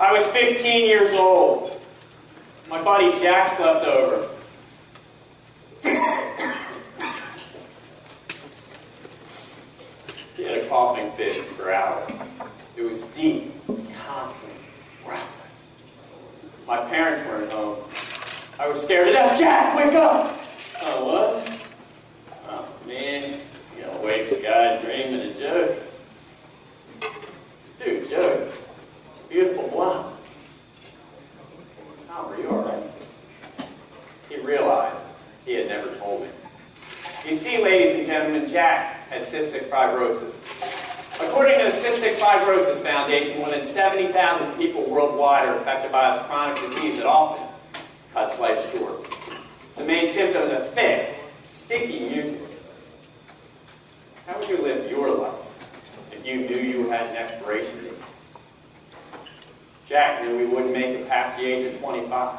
I was 15 years old. My buddy Jack slept over. He had a coughing fit for hours. It was deep, constant, breathless. My parents weren't home. I was scared to death. Jack, wake up! Oh, what? Oh, man. You know, wake the guy dreaming a joke. Dude, Joe, beautiful blonde. Tom, are you all right? He realized he had never told me. You see, ladies and gentlemen, Jack had cystic fibrosis. According to the Cystic Fibrosis Foundation, more than 70,000 people worldwide are affected by this chronic disease that often cuts life short. The main symptoms are thick, sticky mucus. How would you live your life if you knew you had an expiration date? Jack knew we wouldn't make it past the age of 25.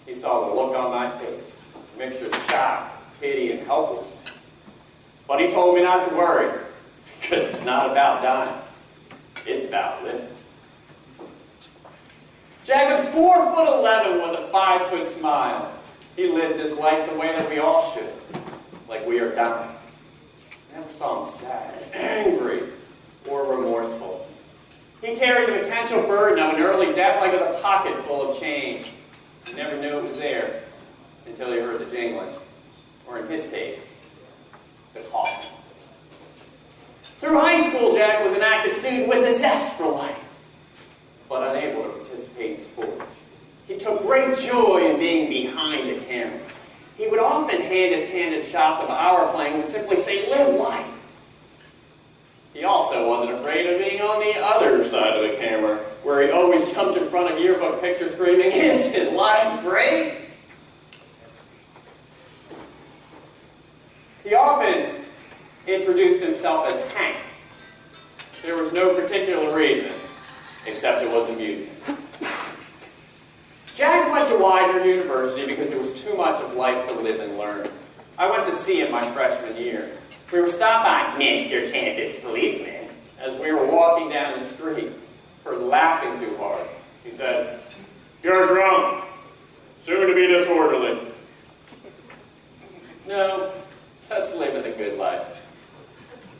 He saw the look on my face, a mixture of shock, pity, and helplessness. But he told me not to worry, because it's not about dying. It's about living. Jack was 4'11" with a 5-foot smile. He lived his life the way that we all should, like we are dying. I never saw him sad, angry, or remorseful. He carried the potential burden of an early death like it was a pocket full of change. He never knew it was there until he heard the jingling, or in his case, the call. Through high school, Jack was an active student with a zest for life, but unable to participate in sports. He took great joy in being behind a camera. He would often hand his candid shots of our playing and would simply say, "Live life." He also wasn't afraid of being on the other side of the camera, where he always jumped in front of yearbook pictures screaming, "Isn't life great?" He often introduced himself as Hank. There was no particular reason, except it was amusing. Jack went to Widener University because it was too much of life to live and learn. I went to see him my freshman year. We were stopped by Mr. Campus Policeman as we were walking down the street for laughing too hard. He said, "You're drunk, soon to be disorderly." No, just living a good life.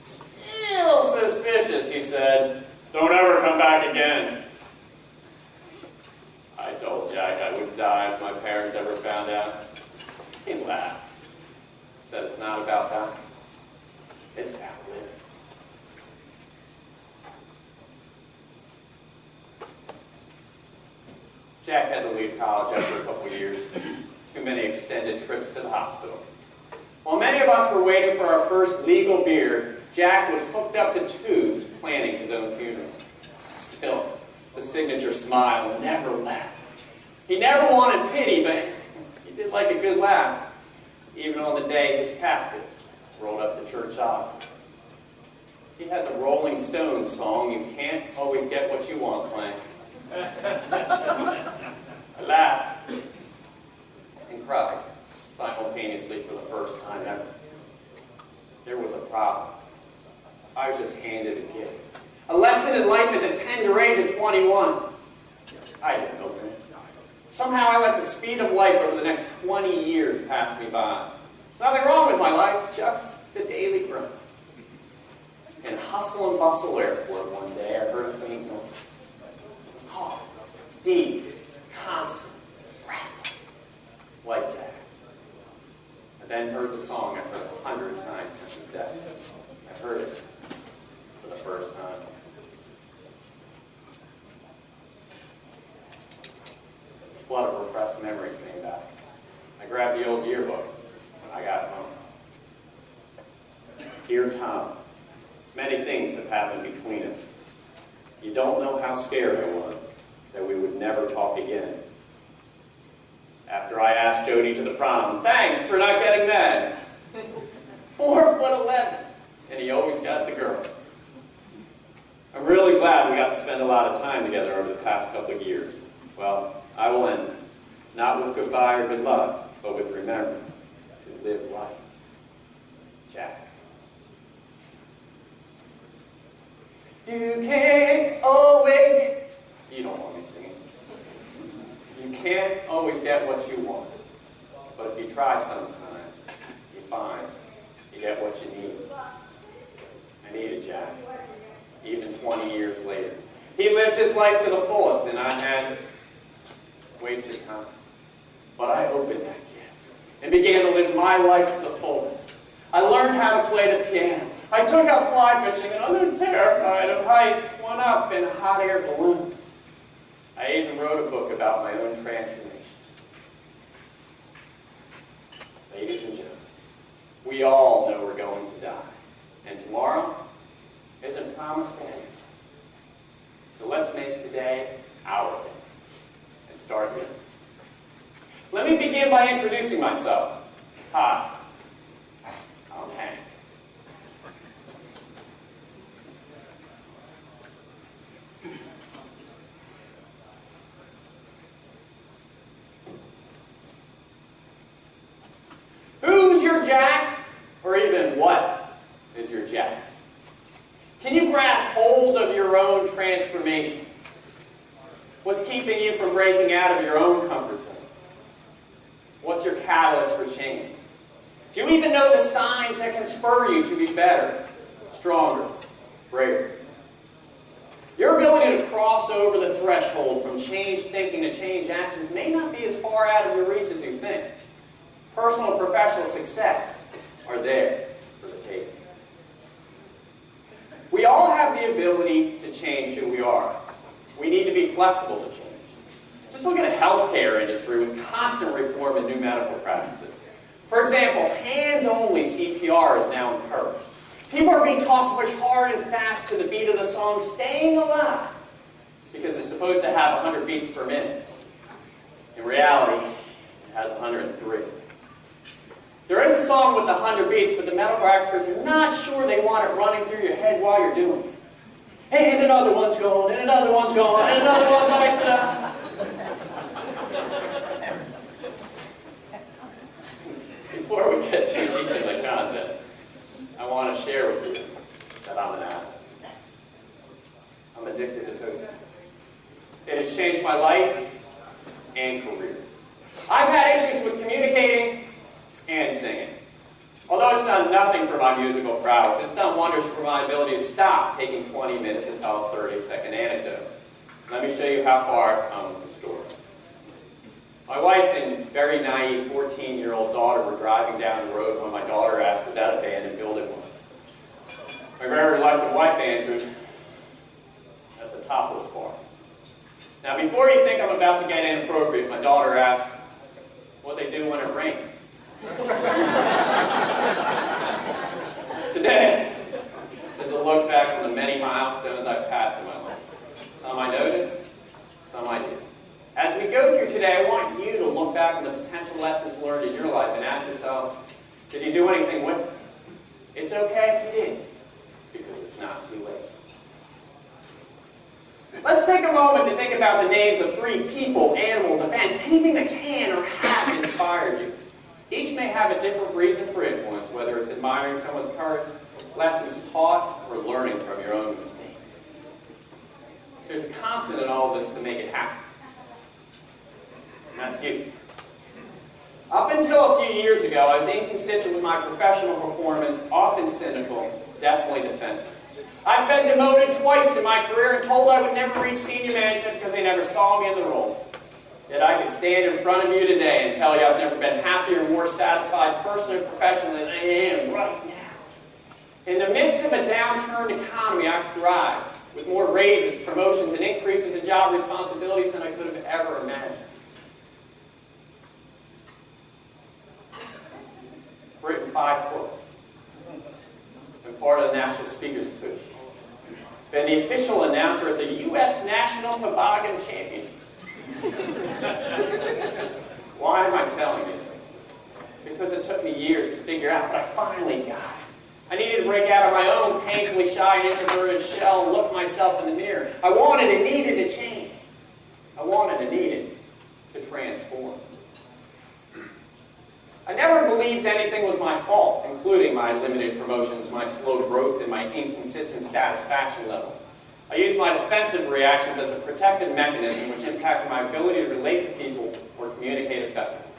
Still suspicious, he said. "Don't ever come back again." I told Jack I would die if my parents ever found out. He laughed. Said it's not about dying. It's about living. Jack had to leave college after a couple years. Too many extended trips to the hospital. While many of us were waiting for our first legal beer, Jack was hooked up to tubes planning his own funeral. Still, the signature smile never left. He never wanted pity, but he did like a good laugh, even on the day his casket rolled up the church aisle. He had the Rolling Stones song, "You Can't Always Get What You Want," playing. I laughed and cried simultaneously for the first time ever. There was a problem. I was just handed a gift. A lesson in life at the tender age of 21. I didn't open it. Somehow I let the speed of life over the next 20 years pass me by. There's nothing wrong with my life, just the daily grind. In Hustle and Bustle Airport one day, I heard a faint noise. Hard, deep, constant, breathless, like jazz. I then heard the song I've heard 100 times since his death. I heard it for the first time. A flood of repressed memories came back. I grabbed the old yearbook when I got home. Dear Tom, many things have happened between us. You don't know how scared I was that we would never talk again. After I asked Jody to the prom, "Thanks for not getting mad." 4'11", and he always got the girl. I'm really glad we got to spend a lot of time together over the past couple of years. Well, I will end this, not with goodbye or good luck, but with remembering to live life. Jack. You can't always get... You don't want always get what you want. But if you try sometimes, you find you get what you need. I needed Jack, even 20 years later. He lived his life to the fullest, and I had wasted time. But I opened that gift and began to live my life to the fullest. I learned how to play the piano. I took out fly fishing, and although terrified of heights, went up in a hot air balloon. I even wrote a book about my own transformation. Ladies and gentlemen, we all know we're going to die. And tomorrow isn't promised to any of us. So let's make today our day and start living. Let me begin by introducing myself. Hi, I'm Hank. Who's your Jack? Or even what is your Jack? Can you grab hold of your own transformation? What's keeping you from breaking out of your own comfort zone? What's your catalyst for change? Do you even know the signs that can spur you to be better, stronger, braver? Your ability to cross over the threshold from change thinking to change actions may not be as far out of your reach as you think. Personal and professional success are there for the taking. We all have the ability to change who we are. We need to be flexible to change. Just look at the healthcare industry with constant reform and new medical practices. For example, hands-only CPR is now encouraged. People are being taught to push hard and fast to the beat of the song Staying Alive because it's supposed to have 100 beats per minute. In reality, it has 103. There is a song with 100 beats, but the medical experts are not sure they want it running through your head while you're doing it. Hey, and another one's going, and another one's going, and another one bites us. Before we get too deep into the content, I want to share with you that I'm an addict. I'm addicted to Toastmasters. It has changed my life and career. I've had issues with communicating and singing. Although it's done nothing for my musical prowess, it's done wonders for my ability to stop taking 20 minutes to tell a 30-second anecdote. Let me show you how far I've come with the story. My wife and very naive 14-year-old daughter were driving down the road when my daughter asked what that abandoned building was. My very reluctant wife answered, "That's a topless bar." Now, before you think I'm about to get inappropriate, my daughter asks, "What they do when it rains?" Today is a look back on the many milestones I've passed in my life. Some I noticed, some I didn't. As we go through today, I want you to look back on the potential lessons learned in your life and ask yourself, did you do anything with them? It's okay if you did, because it's not too late. Let's take a moment to think about the names of 3 people, animals, events, anything that can or have inspired you. Each may have a different reason for influence, whether it's admiring someone's courage, lessons taught, or learning from your own mistakes. There's a constant in all of this to make it happen. And that's you. Up until a few years ago, I was inconsistent with my professional performance, often cynical, definitely defensive. I've been demoted twice in my career and told I would never reach senior management because they never saw me in the role. Yet I can stand in front of you today and tell you I've never been happier or more satisfied personally and professionally than I am right now. In the midst of a downturned economy, I've thrived with more raises, promotions, and increases in job responsibilities than I could have ever imagined. I've written 5 books. Been part of the National Speakers Association. Been the official announcer at the U.S. National Toboggan Championships. Why am I telling you this? Because it took me years to figure out, but I finally got it. I needed to break out of my own painfully shy and introverted shell and look myself in the mirror. I wanted and needed to change. I wanted and needed to transform. I never believed anything was my fault, including my limited promotions, my slow growth, and my inconsistent satisfaction level. I used my defensive reactions as a protective mechanism which impacted my ability to relate to people or communicate effectively.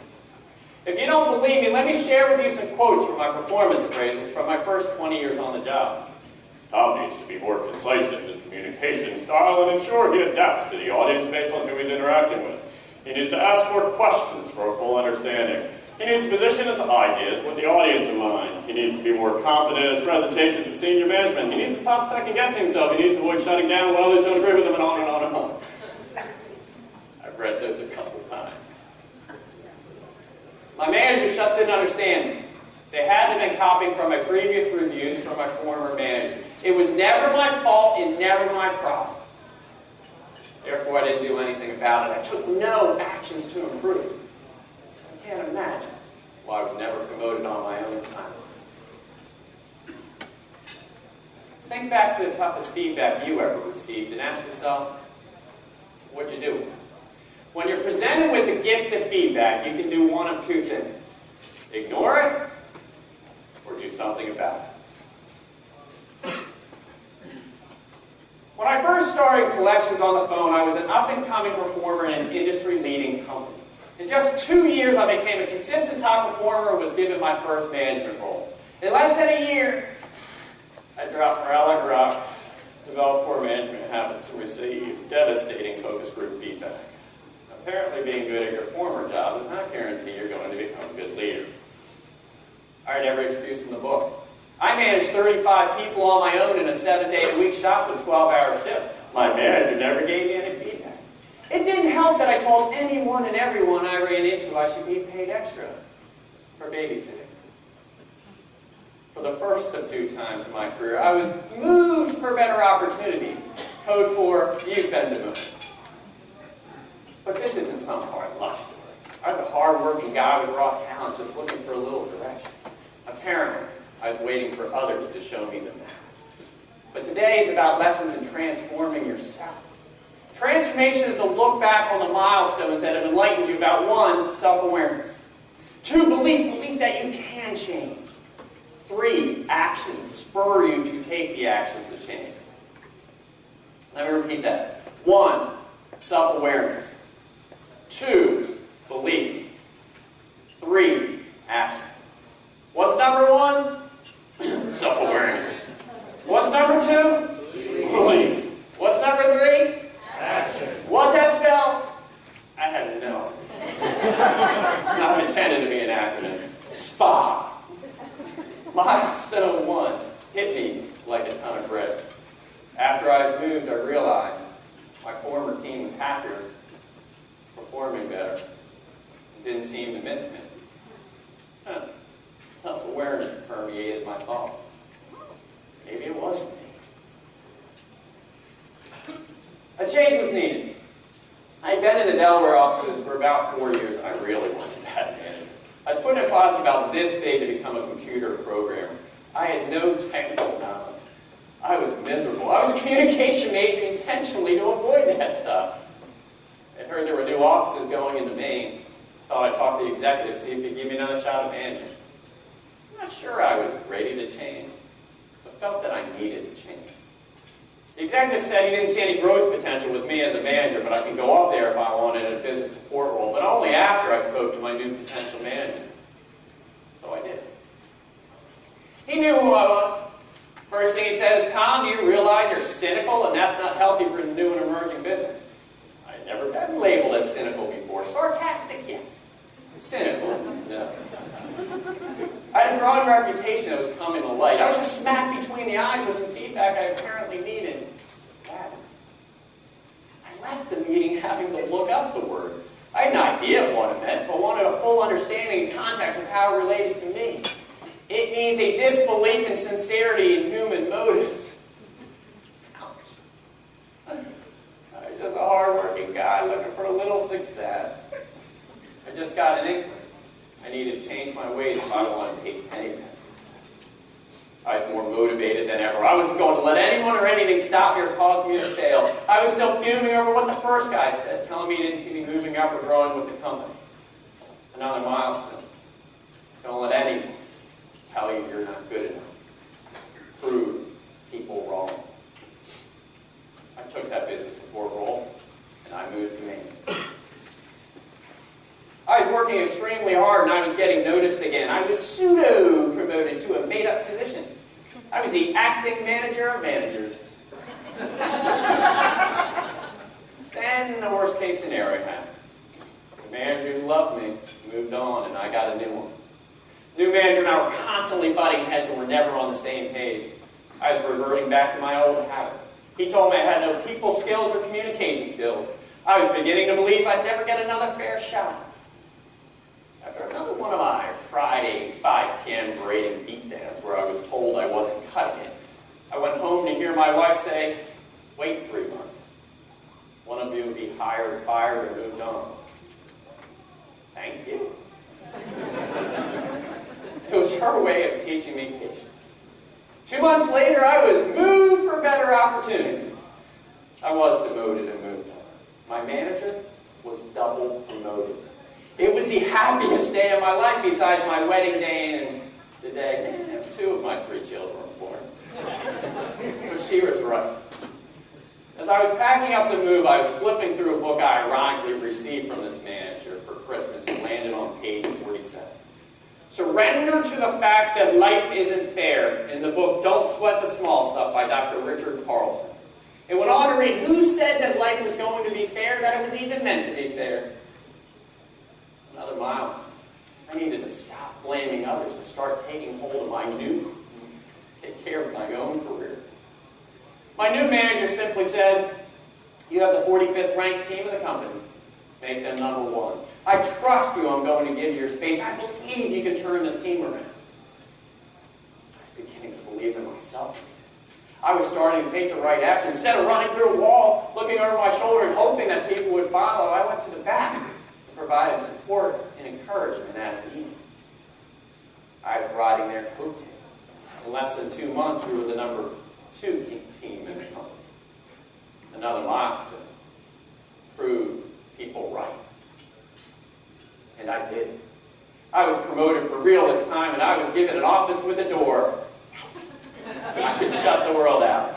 If you don't believe me, let me share with you some quotes from my performance appraisals from my first 20 years on the job. Tom needs to be more concise in his communication style and ensure he adapts to the audience based on who he's interacting with. He needs to ask more questions for a full understanding. He needs to position his ideas with the audience in mind. He needs to be more confident in his presentations to senior management. He needs to stop second-guessing himself. He needs to avoid shutting down when others don't agree with him, and on and on and on. I've read those a couple times. My managers just didn't understand me. They had to have been copying from my previous reviews from my former manager. It was never my fault and never my problem. Therefore, I didn't do anything about it. I took no actions to improve. I can't imagine why I was never promoted on my own time. Think back to the toughest feedback you ever received and ask yourself, what'd you do? When you're presented with the gift of feedback, you can do one of two things. Ignore it, or do something about it. When I first started collections on the phone, I was an up-and-coming performer in an industry-leading company. In just 2 years, I became a consistent top performer and was given my first management role. In less than a year, I dropped morale like a rock, developed poor management habits, and received devastating focus group feedback. Apparently, being good at your former job does not guarantee you're going to become a good leader. I had every excuse in the book. I managed 35 people on my own in a 7-day-a-week shop with 12-hour shifts. My manager never gave me any feedback. It didn't help that I told anyone and everyone I ran into I should be paid extra for babysitting. For the first of 2 times in my career, I was moved for better opportunities. Code for, you've been demoted. But this isn't some hard luck story. I was a hard-working guy with raw talent just looking for a little direction. Apparently, I was waiting for others to show me the map. But today is about lessons in transforming yourself. Transformation is to look back on the milestones that have enlightened you about 1, self-awareness. 2, belief that you can change. 3, actions spur you to take the actions to change. Let me repeat that. 1, self-awareness. 2, belief. 3, action. What's number 1? Self-awareness. What's number 2? Belief. What's number 3? Action. What's that spell? I have no idea. Not intended to be an acronym. SPA. Milestone 1 hit me like a ton of bricks. After I was moved, I realized my former team was happier, performing better, and didn't seem to miss me. Self-awareness permeated my thoughts. Maybe it wasn't me. A change was needed. I'd been in the Delaware office for about 4 years, and I really wasn't that manager. I was put in a class about this big to become a computer programmer. I had no technical knowledge. I was miserable. I was a communication major intentionally to avoid that stuff. I heard there were new offices going into Maine. Thought I'd talk to the executive, see if he'd give me another shot at managing. I'm not sure I was ready to change, but felt that I needed to change. The executive said he didn't see any growth potential with me as a manager, but I could go up there if I wanted in a business support role, but only after I spoke to my new potential manager. So I did. He knew who I was. First thing he said is, Tom, do you realize you're cynical and that's not healthy for a new and emerging business? I had never been labeled as cynical before. Sarcastic, yes. Cynical, no. I had a growing reputation that was coming to light. I was just smacked between the eyes with some feedback I apparently needed. I left the meeting having to look up the word. I had an idea of what it meant, but wanted a full understanding and context of how it related to me. It means a disbelief in sincerity in human motives. Ouch. I was just a hard-working guy looking for a little success. I just got an inkling. I needed to change my ways if I wanted to taste any of that success. I was more motivated than ever. I wasn't going to let anyone or anything stop me or cause me to fail. I was still fuming over what the first guy said, telling me he didn't see me moving up or growing with the company. Another milestone. Don't let anyone tell you you're not good enough. Prove people wrong. I took that business support role, and I moved to Maine. getting noticed again. I was pseudo-promoted to a made-up position. I was the acting manager of managers. Then the worst-case scenario happened. The manager who loved me moved on, and I got a new one. New manager and I were constantly butting heads, and we're never on the same page. I was reverting back to my old habits. He told me I had no people skills or communication skills. I was beginning to believe I'd never get another fair shot. After another one of my Friday 5 p.m. berating beatdowns where I was told I wasn't cutting it, I went home to hear my wife say, "Wait 3 months. One of you would be hired, fired, or moved on." Thank you. It was her way of teaching me patience. 2 months later, I was moved for better opportunities. I was demoted and moved on. My manager was double promoted. It was the happiest day of my life besides my wedding day and the day 2 of my 3 children were born. But she was right. As I was packing up to move, I was flipping through a book I ironically received from this manager for Christmas and landed on page 47. Surrender to the fact that life isn't fair, in the book Don't Sweat the Small Stuff by Dr. Richard Carlson. It went on to read, who said that life was going to be fair, that it was even meant to be fair? Another milestone. I needed to stop blaming others and start taking hold of take care of my own career. My new manager simply said, "You have the 45th ranked team in the company. Make them number 1. I trust you. I'm going to give you your space. I believe you can turn this team around." I was beginning to believe in myself. I was starting to take the right action. Instead of running through a wall, looking over my shoulder and hoping that people would follow, I went to the back and provided support and encouragement as needed. I was riding their coattails. In less than 2 months, we were the number 2 team in the company. Another milestone. Prove people right. And I did. I was promoted for real this time, and I was given an office with a door. I could shut the world out.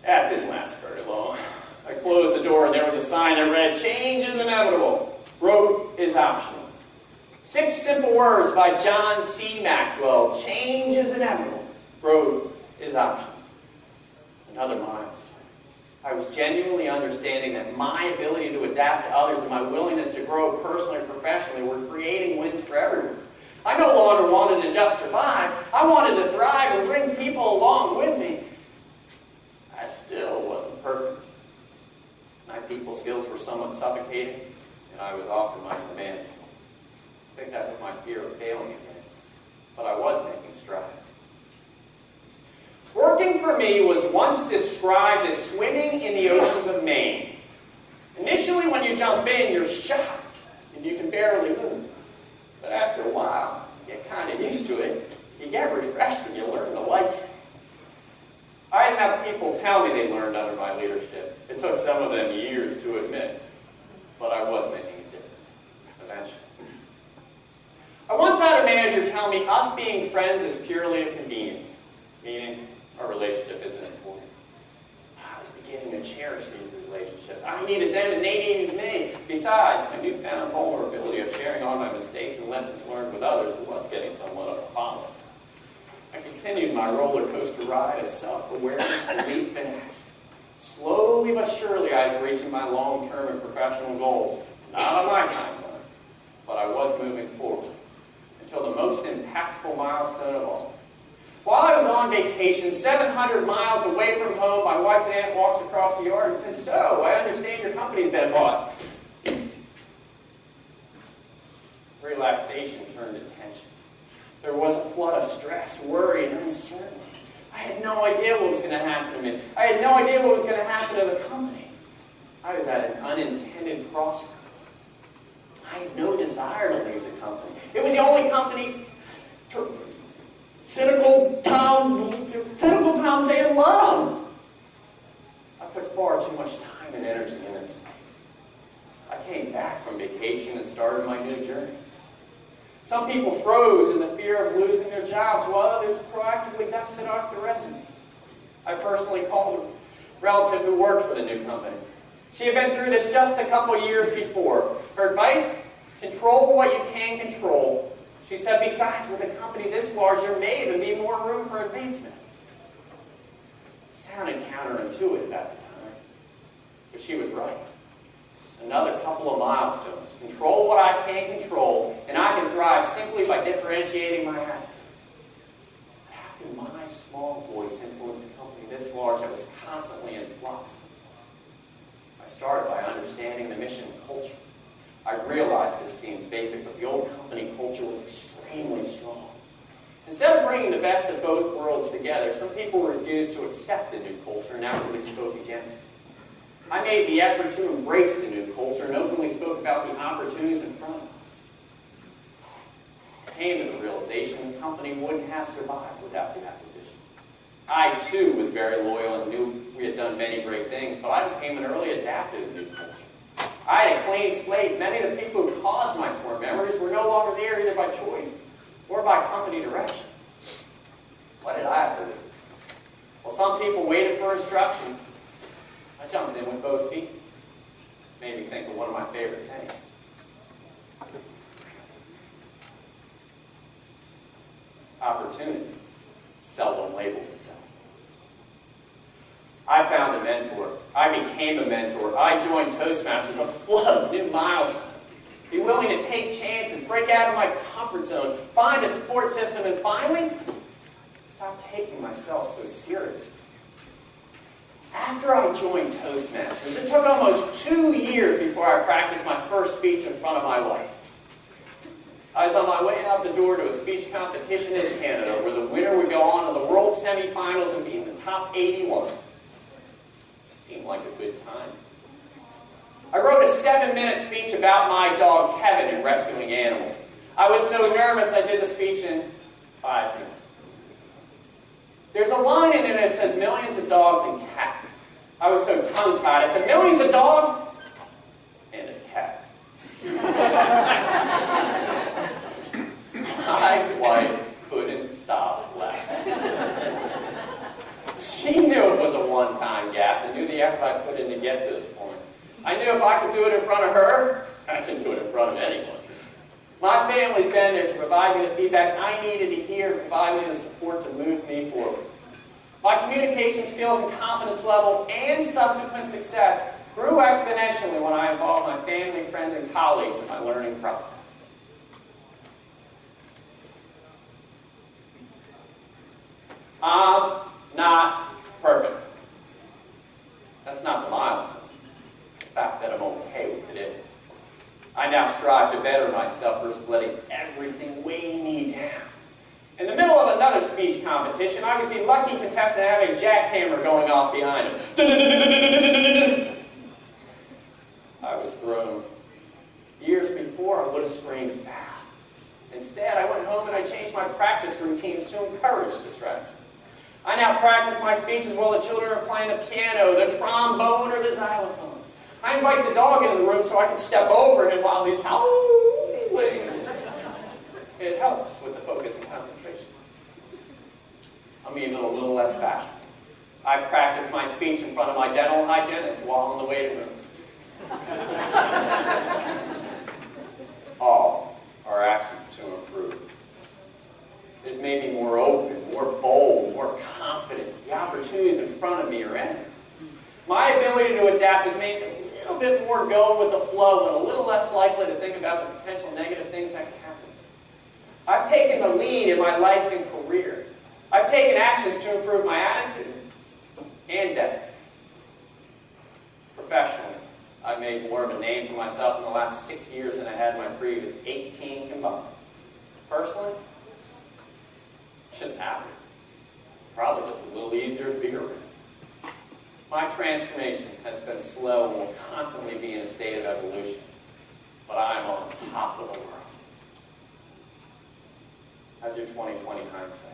That didn't last very long. I closed the door, and there was a sign that read, "Change is inevitable. Growth is optional." 6 simple words by John C. Maxwell. Change is inevitable. Growth is optional. Another milestone. I was genuinely understanding that my ability to adapt to others and my willingness to grow personally and professionally were creating wins for everyone. I no longer wanted to just survive. I wanted to thrive and bring people along with me. I still wasn't perfect. My people skills were somewhat suffocating, and I was often micromanaging. I think that was my fear of failing again, but I was making strides. Working for me was once described as swimming in the oceans of Maine. Initially, when you jump in, you're shocked, and you can barely move. But after a while, you get kind of used to it. You get refreshed, and you learn to like it. I had enough people tell me they learned under my leadership. It took some of them years to admit, but I was making a difference, eventually. I once had a manager tell me us being friends is purely a convenience, meaning our relationship isn't important. I was beginning to cherish these relationships. I needed them and they needed me. Besides, my newfound vulnerability of sharing all my mistakes and lessons learned with others was getting somewhat of a following. I continued my roller coaster ride of self-awareness, belief, and action. Slowly but surely, I was reaching my long-term and professional goals. Not on my timeline, but I was moving forward until the most impactful milestone of all. While I was on vacation, 700 miles away from home, my wife's aunt walks across the yard and says, "So, I understand your company's been bought." Relaxation turned to tension. There was a flood of stress, worry, and uncertainty. I had no idea what was going to happen to me. I had no idea what was going to happen to the company. I was at an unintended crossroads. I had no desire to leave the company. It was the only company cynical Tom saying love. I put far too much time and energy in this place. I came back from vacation and started my new journey. Some people froze in the fear of losing their jobs, while others proactively dusted off the resume. I personally called a relative who worked for the new company. She had been through this just a couple years before. Her advice: control what you can control She said, besides, with a company this large, there may even be more room for advancement. It sounded counterintuitive at the time, but she was right. Another couple of milestones. Control what I can control, and I can thrive simply by differentiating my attitude. But how can my small voice influence a company this large that was constantly in flux? I started by understanding the mission and culture. I realized this seems basic, but the old company culture was extremely strong. Instead of bringing the best of both worlds together, some people refused to accept the new culture and outwardly spoke against it. I made the effort to embrace the new culture and openly spoke about the opportunities in front of us. I came to the realization the company wouldn't have survived without the acquisition. I, too, was very loyal and knew we had done many great things, but I became an early adapter to the new culture. I had a clean slate. Many of the people who caused my poor memories were no longer there either by choice or by company direction. What did I have to lose? Well, some people waited for instructions. I jumped in with both feet. Made me think of one of my favorite sayings. Opportunity seldom labels itself. I found a mentor. I became a mentor. I joined Toastmasters, a flood of new milestones. Be willing to take chances, break out of my comfort zone, find a support system, and finally, stop taking myself so seriously. After I joined Toastmasters, it took almost 2 years before I practiced my first speech in front of my wife. I was on my way out the door to a speech competition in Canada where the winner would go on to the World Semifinals and be in the top 81. Seemed like a good time. I wrote a 7-minute speech about my dog Kevin and rescuing animals. I was so nervous I did the speech in 5 minutes. There's a line in it that says millions of dogs and cats. I was so tongue-tied. I said, millions of dogs and a cat. My wife couldn't stop laughing. She knew it was a one-time gap and knew the effort I put in to get to this point. I knew if I could do it in front of her, I can do it in front of anyone. My family's been there to provide me the feedback I needed to hear and provide me the support to move me forward. My communication skills and confidence level and subsequent success grew exponentially when I involved my family, friends, and colleagues in my learning process. I'm not perfect. That's not the milestone. The fact that I'm okay with it is. I now strive to better myself versus letting everything weigh me down. In the middle of another speech competition, I was the lucky contestant having a jackhammer going off behind him. I was thrown. Years before, I would have screamed foul. Instead, I went home and I changed my practice routines to encourage distractions. I now practice my speeches while the children are playing the piano, the trombone, or the xylophone. I invite the dog into the room so I can step over him while he's howling. It helps with the focus and concentration. I'm even a little less bashful. I've practiced my speech in front of my dental hygienist while in the waiting room. All are actions to improve. This made me more open, more bold, more confident. The opportunities in front of me are endless. My ability to adapt has made me a little bit more go with the flow and a little less likely to think about the potential negative things that can happen. I've taken the lead in my life and career. I've taken actions to improve my attitude and destiny. Professionally, I've made more of a name for myself in the last 6 years than I had in my previous 18 combined. Personally, just happy. Probably just a little easier to be around. My transformation has been slow and will constantly be in a state of evolution, but I'm on top of the world. How's your 2020 hindsight?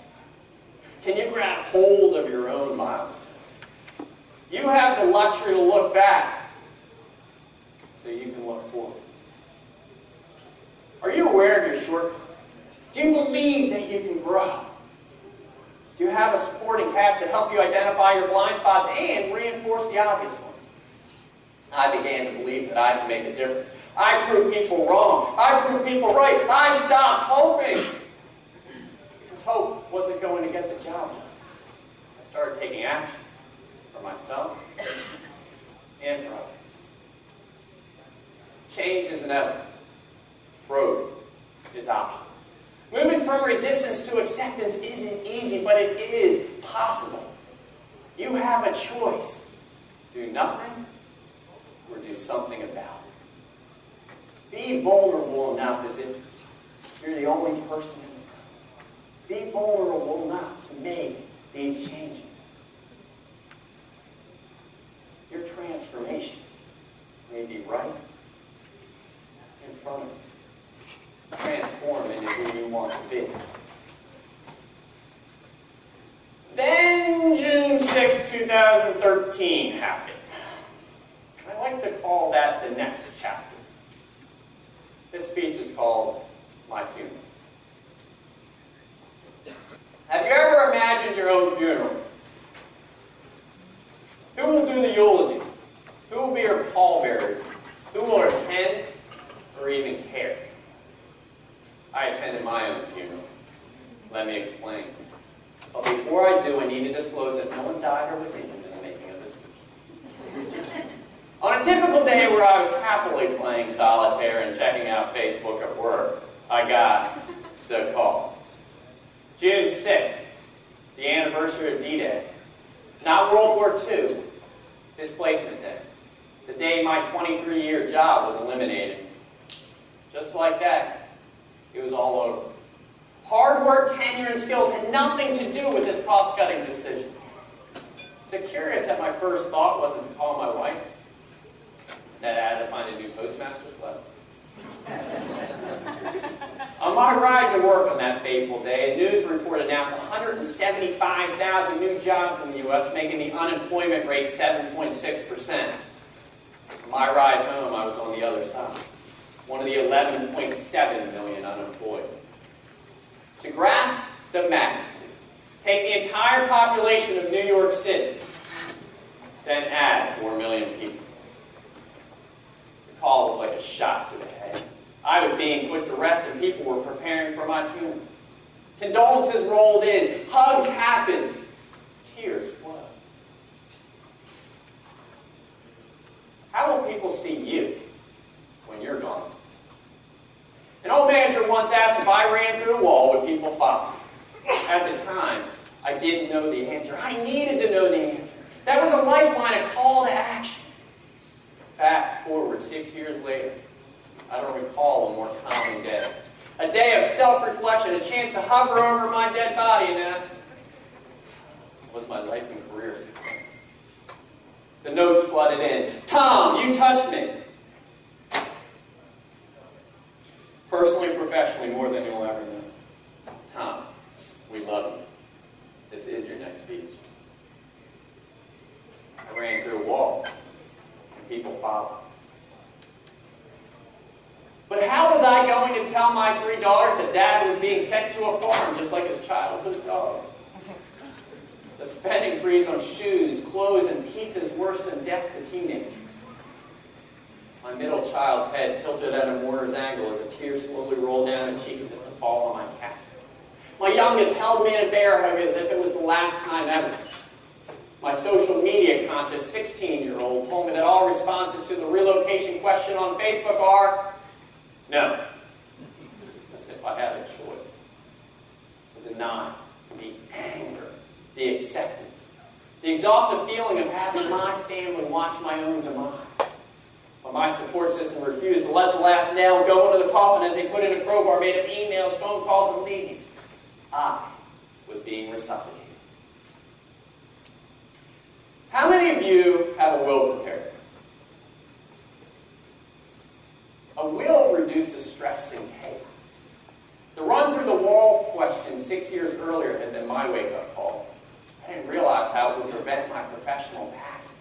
Can you grab hold of your own milestone? You have the luxury to look back so you can look forward. Are you aware of your shortcomings? Do you believe that you can grow? Do you have a supporting cast to help you identify your blind spots and reinforce the obvious ones? I began to believe that I could make a difference. I proved people wrong. I proved people right. I stopped hoping. Because hope wasn't going to get the job done. I started taking action for myself and for others. Change is inevitable. Growth is optional. Moving from resistance to acceptance isn't easy, but it is possible. You have a choice. Do nothing or do something about it. Be vulnerable enough as if you're the only person in the room. Be vulnerable enough to make these changes. Your transformation may be right in front of you. Transform into who you want to be. Then June 6, 2013 happened. I like to call that the next chapter. This speech is called My Funeral. Have you ever imagined your own funeral? Who will do the eulogy? Who will be your pallbearers? Who will attend or even care? I attended my own funeral. Let me explain. But before I do, I need to disclose that no one died or was injured in the making of this speech. On a typical day where I was happily playing solitaire and checking out Facebook at work, I got the call. June 6th, the anniversary of D-Day. Not World War II, Displacement Day. The day my 23-year job was eliminated. Just like that, it was all over. Hard work, tenure, and skills had nothing to do with this cost-cutting decision. So curious that my first thought wasn't to call my wife, that I had to find a new Toastmasters club. On my ride to work on that fateful day, a news report announced 175,000 new jobs in the U.S., making the unemployment rate 7.6%. On my ride home, I was on the other side, one of the 11.7 million unemployed. To grasp the magnitude, take the entire population of New York City, then add 4 million people. The call was like a shot to the head. I was being put to rest and people were preparing for my funeral. Condolences rolled in. Hugs happened. Tears flowed. How will people see you when you're gone? An old manager once asked if I ran through a wall, would people follow? At the time, I didn't know the answer. I needed to know the answer. That was a lifeline, a call to action. Fast forward 6 years later, I don't recall a more calming day. A day of self-reflection, a chance to hover over my dead body and ask, was my life and career a success? The notes flooded in. Tom, you touched me. Personally, professionally, more than you'll ever know. Tom, we love you. This is your next speech. I ran through a wall, and people followed. But how was I going to tell my 3 daughters that Dad was being sent to a farm just like his childhood dog? The spending freeze on shoes, clothes, and pizzas worse than death to teenagers. My middle child's head tilted at a mourner's angle as a tear slowly rolled down her cheek as if to fall on my casket. My youngest held me in a bear hug as if it was the last time ever. My social media conscious 16-year-old told me that all responses to the relocation question on Facebook are no. As if I had a choice. The denial, the anger, the acceptance, the exhaustive feeling of having my family watch my own demise. But my support system refused to let the last nail go into the coffin as they put in a crowbar made of emails, phone calls, and meetings. I was being resuscitated. How many of you have a will prepared? A will reduces stress and chaos. The run through the wall question 6 years earlier had been my wake-up call. I didn't realize how it would prevent my professional passing.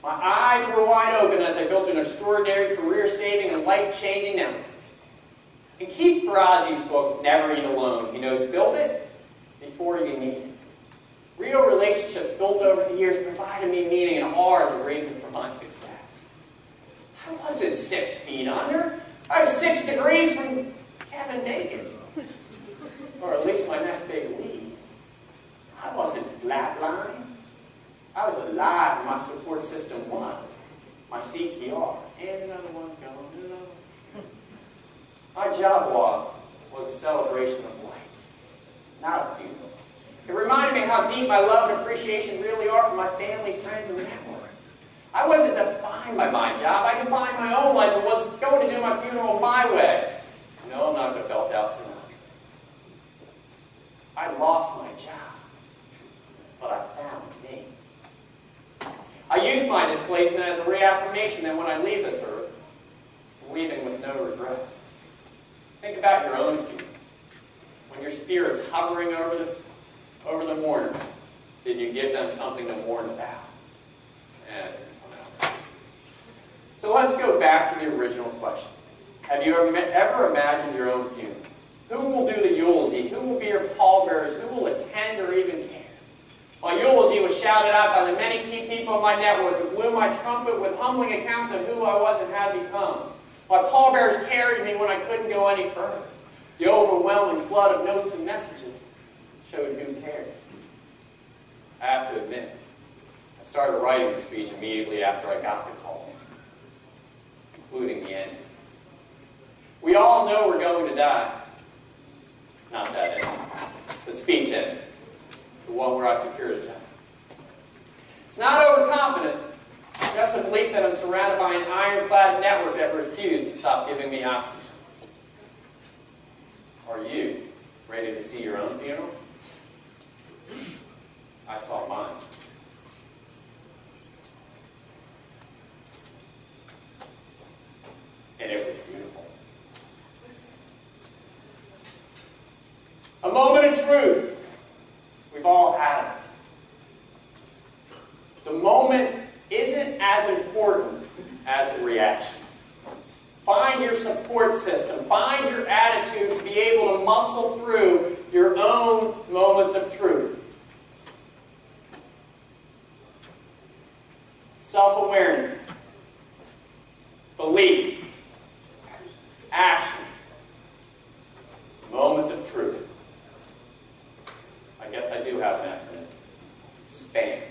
My eyes were wide open as I built an extraordinary career-saving and life-changing network. In Keith Ferrazzi's book, Never Eat Alone, he notes, build it before you need it. Real relationships built over the years provided me meaning and are the reason for my success. I wasn't 6 feet under. I was 6 degrees from Kevin naked. Or at least my next big lead. I wasn't flatlined. I was alive, and my support system was. My CPR. And another one's going, and another one. My job was a celebration of life, not a funeral. It reminded me how deep my love and appreciation really are for my family, friends, and network. I wasn't defined by my job. I defined my own life and was going to do my funeral my way. No, I'm not going to belt out Sinatra. I lost my job, but I found me. I use my displacement as a reaffirmation that when I leave this earth, I'm leaving with no regrets. Think about your own funeral. When your spirit's hovering over the mourners, did you give them something to mourn about? So let's go back to the original question. Have you ever imagined your own funeral? Who will do the eulogy? Who will be your pallbearers? Who will attend or even care? My eulogy was shouted out by the many key people in my network who blew my trumpet with humbling accounts of who I was and had become. My pallbearers carried me when I couldn't go any further. The overwhelming flood of notes and messages showed who cared. I have to admit, I started writing the speech immediately after I got the call, including the ending. We all know we're going to die. Not that ending. The speech ending. The one where I secured a job. It's not overconfidence, just a belief that I'm surrounded by an ironclad network that refused to stop giving me oxygen. Are you ready to see your own funeral? I saw mine. And it was beautiful. A moment of truth. We've all had it. The moment isn't as important as the reaction. Find your support system. Find your attitude to be able to muscle through your own moments of truth. Self-awareness. Belief. Action. Moments of truth. I guess I do have an acronym. SPAN.